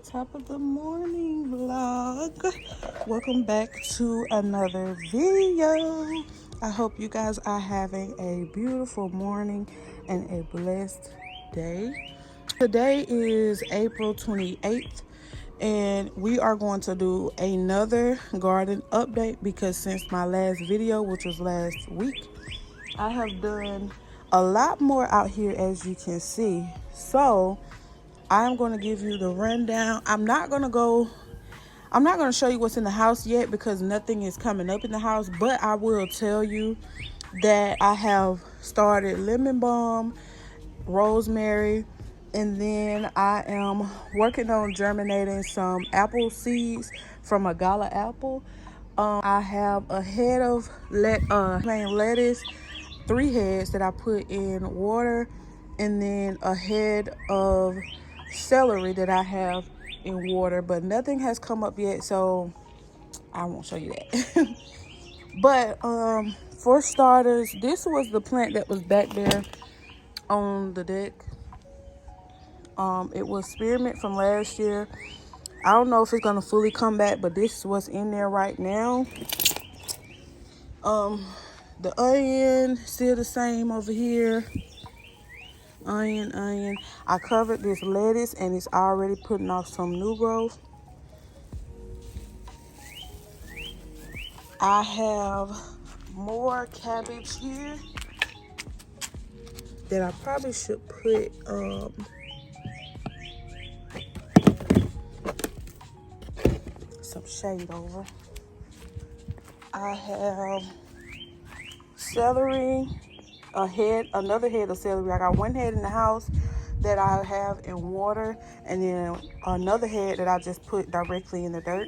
top of the morning vlog. Welcome back to another video. I hope you guys are having a beautiful morning and a blessed day. Today is April 28th and we are going to do another garden update because since my last video, which was last week, I have done a lot more out here, as you can see. So I'm going to give you the rundown. I'm not going to show you what's in the house yet because nothing is coming up in the house, but I will tell you that I have started lemon balm, rosemary, and then I am working on germinating some apple seeds from a gala apple. I have a head of plain lettuce, 3 heads that I put in water, and then a head of celery that I have in water, but nothing has come up yet, so I won't show you that. But for starters, this was the plant that was back there on the deck. It was spearmint from last year. I don't know if it's gonna fully come back, but this is what's in there right now. The onion still the same over here. Onion. I covered this lettuce and it's already putting off some new growth. I have more cabbage here that I probably should put some shade over. I have celery, another head of celery. I got one head in the house that I have in water, and then another head that I just put directly in the dirt.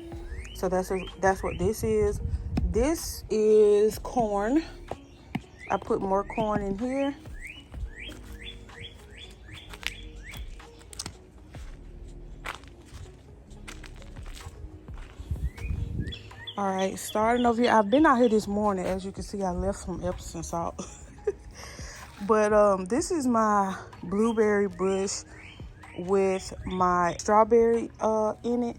So that's what this is. This is corn. I put more corn in here. All right, starting over here. I've been out here this morning. As you can see, I left some Epsom salt. But this is my blueberry bush with my strawberry in it.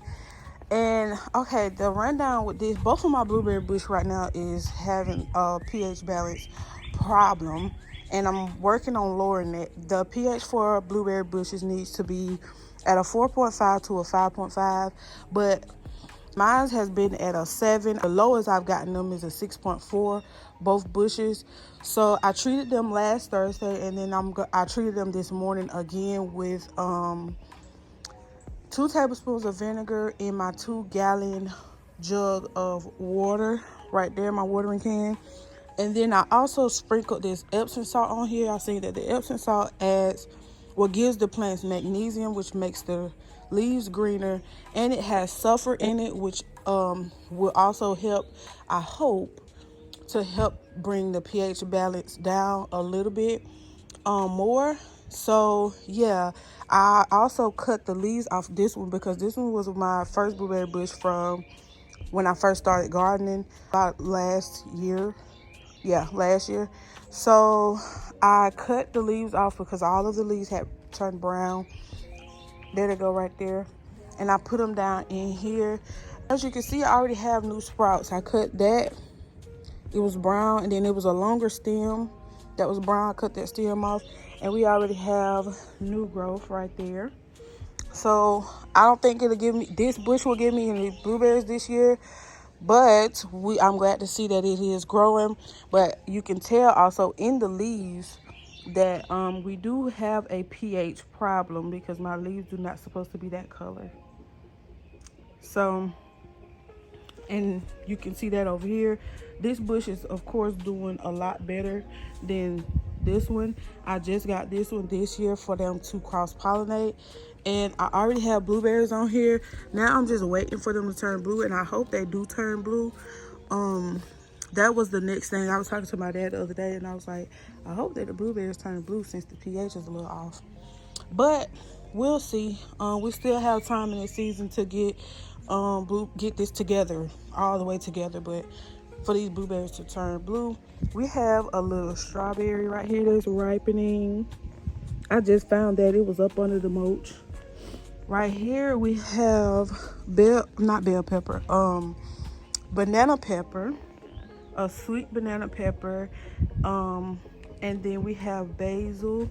And okay, the rundown with this, both of my blueberry bush right now is having a pH balance problem, and I'm working on lowering it. The pH for blueberry bushes needs to be at a 4.5 to a 5.5, but mine has been at a 7. The lowest I've gotten them is a 6.4, both bushes. So I treated them last Thursday, and then I treated them this morning again with 2 tablespoons of vinegar in my 2-gallon jug of water right there, my watering can. And then I also sprinkled this Epsom salt on here. I see that the Epsom salt gives the plants magnesium, which makes the leaves greener, and it has sulfur in it, which will also help, I hope, to help bring the pH balance down a little bit more. So yeah, I also cut the leaves off this one because this one was my first blueberry bush from when I first started gardening about last year. So I cut the leaves off because all of the leaves had turned brown. There they go right there. And I put them down in here. As you can see, I already have new sprouts. I cut that. It was brown, and then it was a longer stem that was brown. I cut that stem off, and we already have new growth right there. So I don't think this bush will give me any blueberries this year, but I'm glad to see that it is growing. But you can tell also in the leaves that we do have a pH problem because my leaves do not supposed to be that color. So, and you can see that over here. This bush is of course doing a lot better than this one. I just got this one this year for them to cross-pollinate, and I already have blueberries on here. Now I'm just waiting for them to turn blue, and I hope they do turn blue. That was the next thing. I was talking to my dad the other day, and I was like, I hope that the blueberries turn blue since the pH is a little off. But we'll see. We still have time in the season to get this together, all the way together. But for these blueberries to turn blue, we have a little strawberry right here that's ripening. I just found that it was up under the mulch. Right here we have not bell pepper, banana pepper, a sweet banana pepper, and then we have basil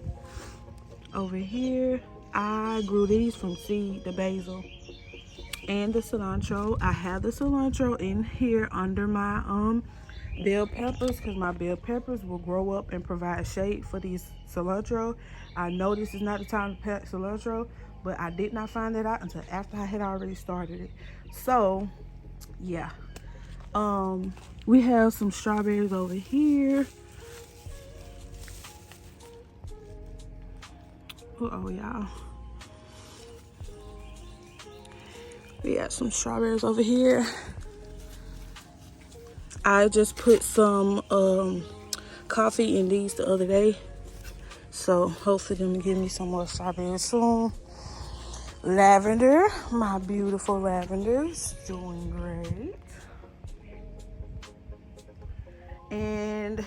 over here. I grew these from seed, the basil and the cilantro. I have the cilantro in here under my bell peppers because my bell peppers will grow up and provide shade for these cilantro. I know this is not the time to plant cilantro, but I did not find that out until after I had already started it. So yeah, we have some strawberries over here. Oh y'all, we got some strawberries over here. I just put some coffee in these the other day, so hopefully them give me some more strawberries soon. Lavender, my beautiful lavenders, doing great. And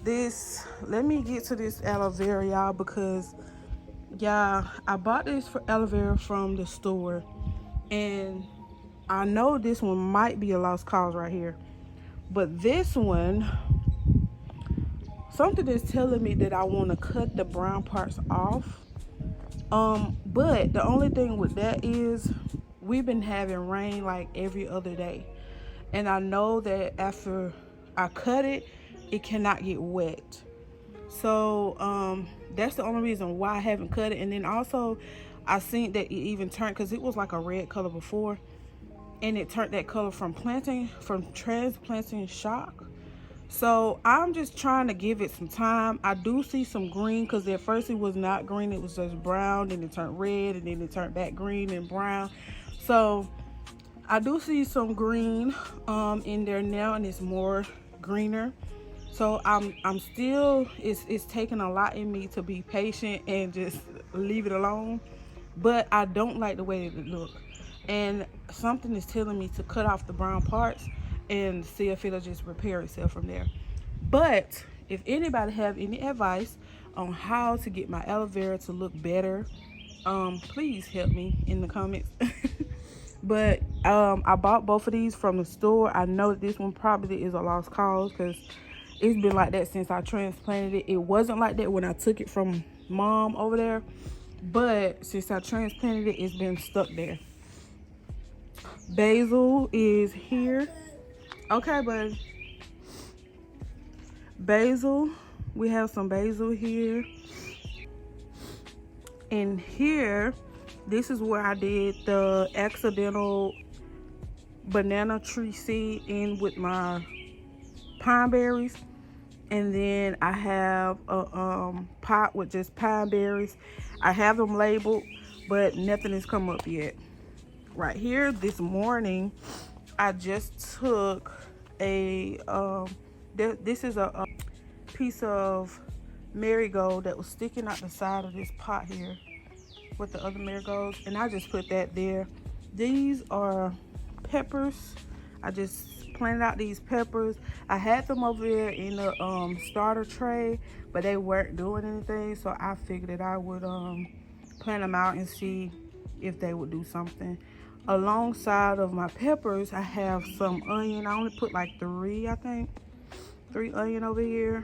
this, let me get to this aloe vera, y'all, because y'all, I bought this for aloe vera from the store, and I know this one might be a lost cause right here, but this one, something is telling me that I want to cut the brown parts off. But the only thing with that is we've been having rain like every other day, and I know that after I cut it, it cannot get wet. So that's the only reason why I haven't cut it. And then also I seen that it even turned, because it was like a red color before, and it turned that color from transplanting shock. So I'm just trying to give it some time. I do see some green, because at first it was not green, it was just brown, then it turned red, and then it turned back green and brown. So I do see some green in there now, and it's more greener. So I'm still, it's taking a lot in me to be patient and just leave it alone. But I don't like the way it look, and something is telling me to cut off the brown parts and see if it'll just repair itself from there. But if anybody have any advice on how to get my aloe vera to look better, please help me in the comments. But I bought both of these from the store. I know that this one probably is a lost cause, because it's been like that since I transplanted it. It wasn't like that when I took it from mom over there, but since I transplanted it, it's been stuck there. Basil is here. Okay, bud. Basil, we have some basil here. And here, this is where I did the accidental banana tree seed in with my pine berries. And then I have a pot with just pine berries. I have them labeled, but nothing has come up yet. Right here, this morning, I just took a this is a piece of marigold that was sticking out the side of this pot here with the other marigolds, and I just put that there. These are peppers. I just planted out these peppers. I had them over there in the starter tray, but they weren't doing anything, so I figured that I would plant them out and see if they would do something. Alongside of my peppers, I have some onion. I only put like 3, I think. 3 onion over here,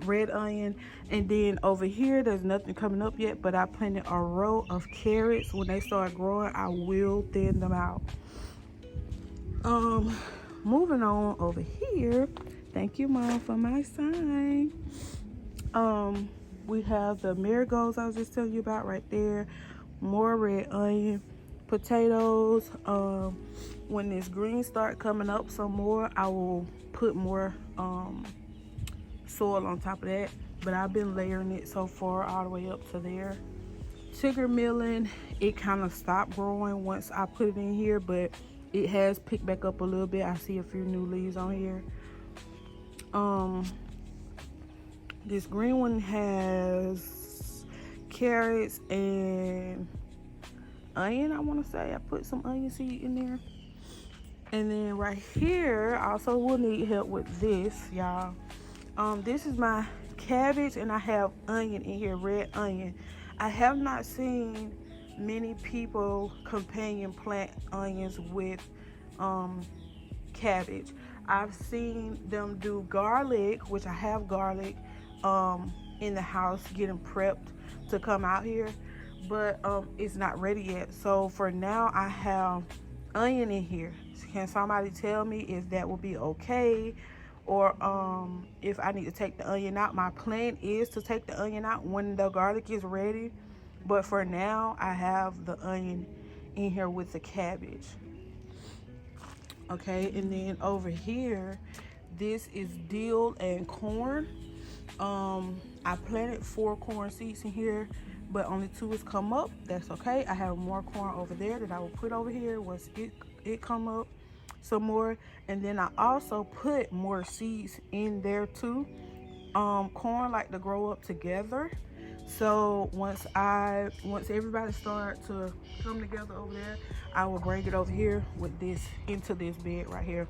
red onion. And then over here, there's nothing coming up yet, but I planted a row of carrots. When they start growing, I will thin them out. Moving on over here. Thank you, Mom, for my sign. We have the marigolds I was just telling you about right there. More red onion. Potatoes. When this green start coming up some more, I will put more soil on top of that, but I've been layering it so far all the way up to there. Sugar milling, it kind of stopped growing once I put it in here, but it has picked back up a little bit. I see a few new leaves on here. This green one has carrots and onion, I want to say. I put some onion seed in there. And then right here, I also will need help with this, y'all. This is my cabbage, and I have onion in here, red onion. I have not seen many people companion plant onions with cabbage. I've seen them do garlic, which I have garlic in the house getting prepped to come out here, but it's not ready yet. So for now, I have onion in here. Can somebody tell me if that will be okay, or if I need to take the onion out? My plan is to take the onion out when the garlic is ready, but for now, I have the onion in here with the cabbage. Okay, and then over here, this is dill and corn. I planted 4 corn seeds in here, but only 2 has come up. That's okay. I have more corn over there that I will put over here once it come up some more. And then I also put more seeds in there too. Corn like to grow up together. So once everybody start to come together over there, I will bring it over here with this into this bed right here.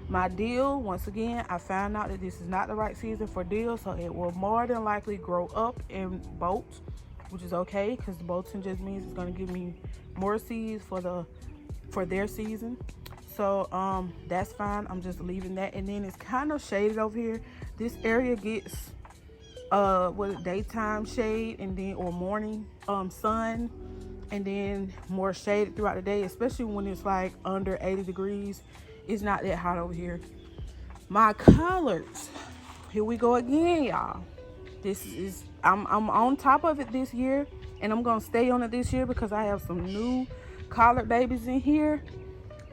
My dill, once again, I found out that this is not the right season for dill, so it will more than likely grow up and bolt, which is okay, because the bolting just means it's going to give me more seeds for their season. So that's fine. I'm just leaving that. And then it's kind of shaded over here. This area gets daytime shade, and then or morning sun, and then more shaded throughout the day, especially when it's like under 80 degrees. It's not that hot over here. My collards, here we go again, y'all. I'm on top of it this year, and I'm gonna stay on it this year because I have some new collard babies in here.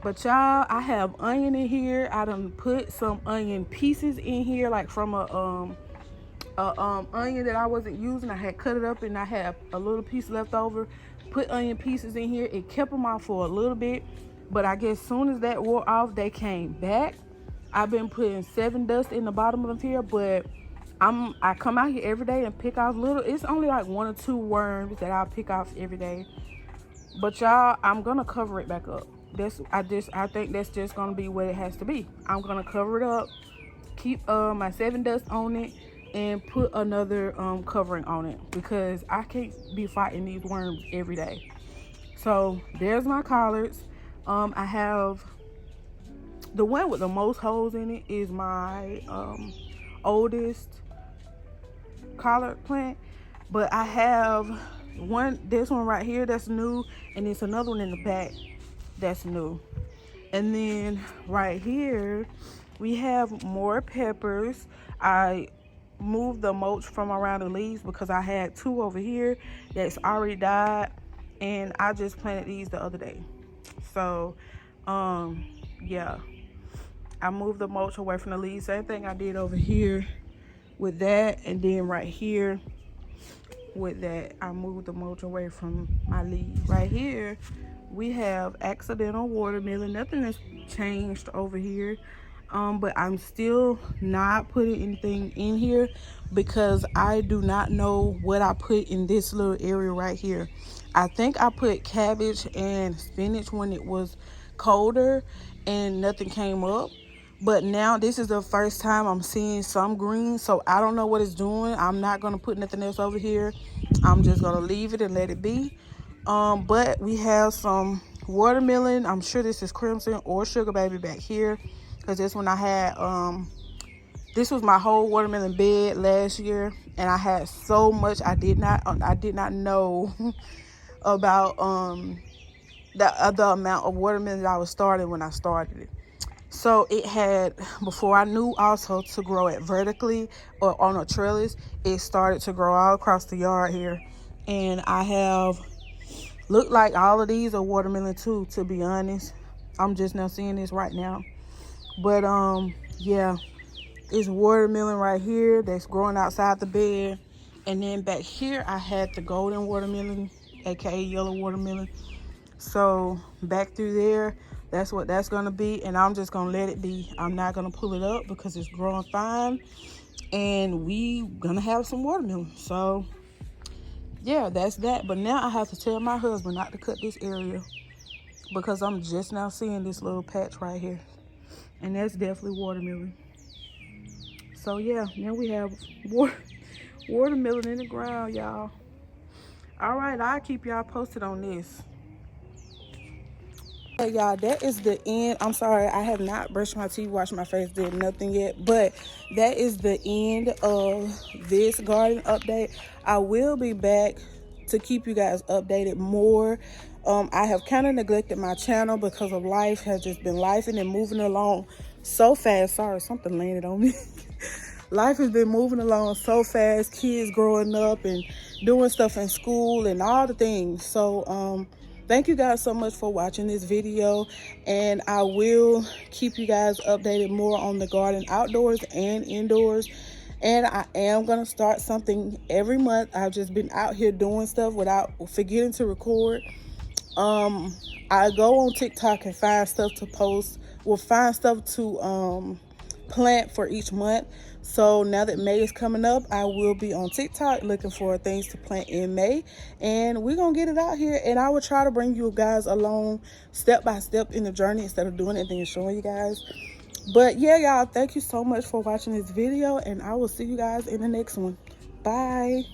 But y'all, I have onion in here. I done put some onion pieces in here, like from a onion that I wasn't using. I had cut it up and I had a little piece left over. Put onion pieces in here. It kept them off for a little bit, but I guess soon as that wore off, they came back. I've been putting 7 dust in the bottom of here, but I come out here every day and pick off little. It's only like 1 or 2 worms that I pick off every day. But y'all, I'm gonna cover it back up. I think that's just gonna be what it has to be. I'm gonna cover it up, keep my 7 dust on it, and put another covering on it, because I can't be fighting these worms every day. So there's my collards. I have the one with the most holes in it is my oldest collard plant, but I have this one right here that's new, and it's another one in the back that's new. And then right here we have more peppers. I moved the mulch from around the leaves because I had 2 over here that's already died, and I just planted these the other day. So yeah, I moved the mulch away from the leaves. Same thing I did over here with that, and then right here with that, I moved the mulch away from my leaves. Right here we have accidental watermelon. Nothing has changed over here, but I'm still not putting anything in here because I do not know what I put in this little area right here. I think I put cabbage and spinach when it was colder and nothing came up, but now this is the first time I'm seeing some green, so I don't know what it's doing. I'm not gonna put nothing else over here. I'm just gonna leave it and let it be. But we have some watermelon. I'm sure this is crimson or sugar baby back here, because this one I had this was my whole watermelon bed last year, and I had so much I did not know about the amount of watermelon that I was starting when I started it. So it had, before I knew also to grow it vertically or on a trellis, it started to grow all across the yard here. And I have, look like all of these are watermelon too, to be honest. I'm just now seeing this right now. But yeah, it's watermelon right here that's growing outside the bed. And then back here I had the golden watermelon, aka yellow watermelon. So back through there, that's what that's gonna be, and I'm just gonna let it be. I'm not gonna pull it up because it's growing fine, and we gonna have some watermelon. So yeah, that's that. But now I have to tell my husband not to cut this area because I'm just now seeing this little patch right here, and that's definitely watermelon. So yeah, now we have watermelon in the ground, y'all. All right, I'll keep y'all posted on this. Hey y'all, that is the end. I'm sorry, I have not brushed my teeth, washed my face, did nothing yet, but that is the end of this garden update. I will be back to keep you guys updated more. I have kind of neglected my channel because of life has just been lifing and moving along so fast. Sorry, something landed on me. Life has been moving along so fast, kids growing up and doing stuff in school and all the things. So thank you guys so much for watching this video, and I will keep you guys updated more on the garden, outdoors and indoors. And I am going to start something every month. I've just been out here doing stuff without forgetting to record. I go on TikTok and find stuff to post, find stuff to plant for each month. So now that May is coming up, I will be on TikTok looking for things to plant in May, and we're gonna get it out here. And I will try to bring you guys along step by step in the journey instead of doing anything and showing you guys. But yeah, y'all, thank you so much for watching this video, and I will see you guys in the next one. Bye.